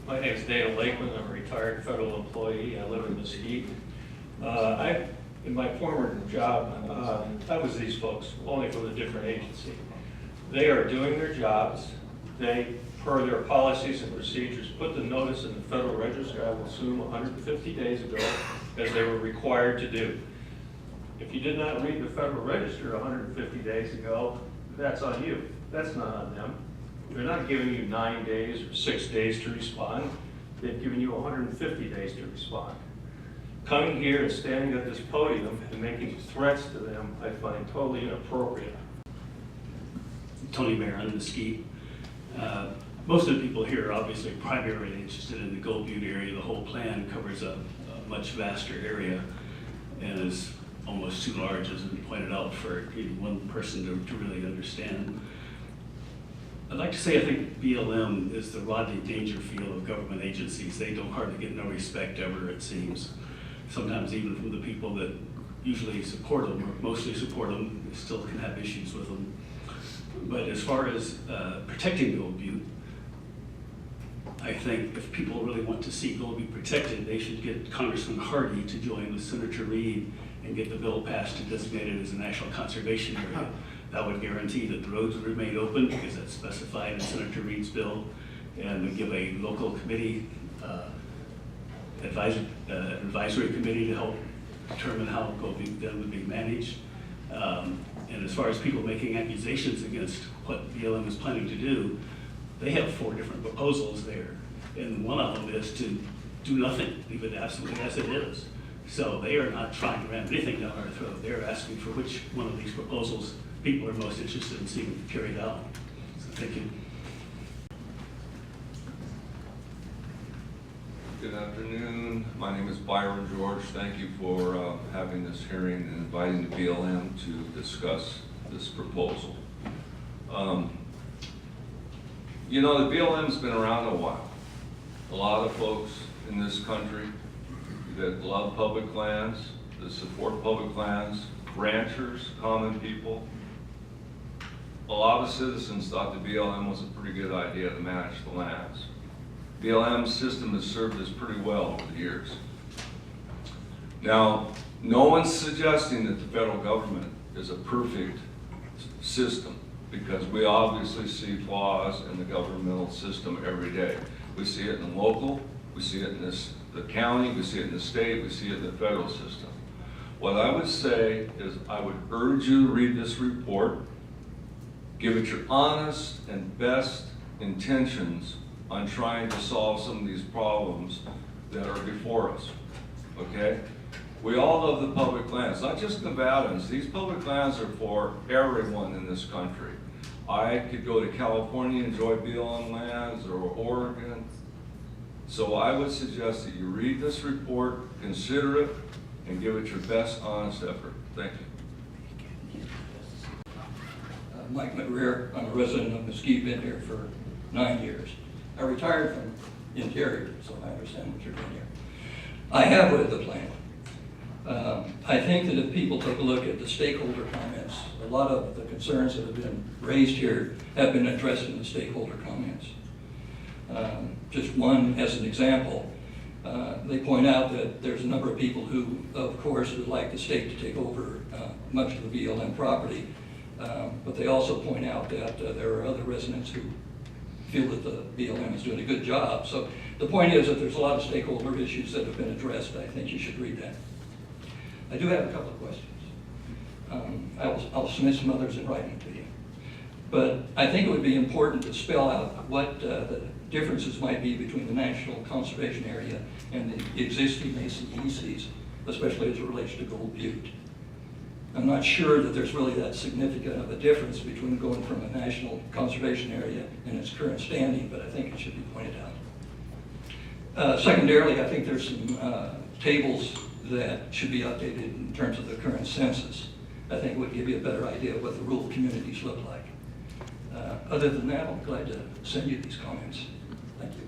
My name is Dana Lakeman. I'm a retired federal employee. I live in Mesquite. In my former job, I was these folks, only from a different agency. They are doing their jobs. They, per their policies and procedures, put the notice in the Federal Register, I will assume 150 days ago, as they were required to do. If you did not read the Federal Register 150 days ago, that's on you. That's not on them. They're not giving you 9 days or 6 days to respond. They've given you 150 days to respond. Coming here and standing at this podium and making threats to them, I find totally inappropriate. Tony Barron, Mesquite. Most of the people here are obviously primarily interested in the Gold Butte area. The whole plan covers a much vaster area and is almost too large, as we pointed out, for even one person to really understand. I'd like to say I think BLM is the Rodney Dangerfield of government agencies. They don't hardly get no respect ever, it seems. Sometimes even from the people that usually support them, or mostly support them, they still can have issues with them. But as far as protecting Gold Butte, I think if people really want to see Gold Butte protected, they should get Congressman Hardy to join with Senator Reed and get the bill passed to designate it as a national conservation area. That would guarantee that the roads would remain open, because that's specified in Senator Reed's bill, and would give a local committee, advisory committee to help determine how Gold Butte then would be managed. And as far as people making accusations against what BLM is planning to do, they have 4 different proposals there. And one of them is to do nothing, leave it absolutely as it is. So they are not trying to ram anything down our throat. They're asking for which one of these proposals people are most interested in seeing carried out. So thank you. Good afternoon. My name is Byron George. Thank you for having this hearing and inviting the BLM to discuss this proposal. You know, the BLM's been around a while. A lot of folks in this country that love public lands, that support public lands, ranchers, common people. A lot of citizens thought the BLM was a pretty good idea to manage the lands. BLM system has served us pretty well over the years. Now, no one's suggesting that the federal government is a perfect system, because we obviously see flaws in the governmental system every day. We see it in the local, we see it in the county, we see it in the state, we see it in the federal system. What I would say is I would urge you to read this report, give it your honest and best intentions on trying to solve some of these problems that are before us, okay? We all love the public lands, not just Nevadans. These public lands are for everyone in this country. I could go to California and enjoy BLM lands, or Oregon. So I would suggest that you read this report, consider it, and give it your best honest effort. Thank you. Mike McRear. I'm a resident of Mesquite, been here for 9 years. I retired from Interior, so I understand what you're doing here. I have read the plan. I think that if people take a look at the stakeholder comments, a lot of the concerns that have been raised here have been addressed in the stakeholder comments. Just one as an example, they point out that there's a number of people who, of course, would like the state to take over much of the BLM property, but they also point out that there are other residents who feel that the BLM is doing a good job. So the point is that there's a lot of stakeholder issues that have been addressed. I think you should read that. I do have a couple of questions. I'll submit some others in writing to you. But I think it would be important to spell out what the differences might be between the National Conservation Area and the existing Mesa ECs, especially as it relates to Gold Butte. I'm not sure that there's really that significant of a difference between going from a National Conservation Area and its current standing, but I think it should be pointed out. Secondarily, I think there's some tables that should be updated in terms of the current census. I think it would give you a better idea of what the rural communities look like. Other than that, I'm glad to send you these comments. Thank you.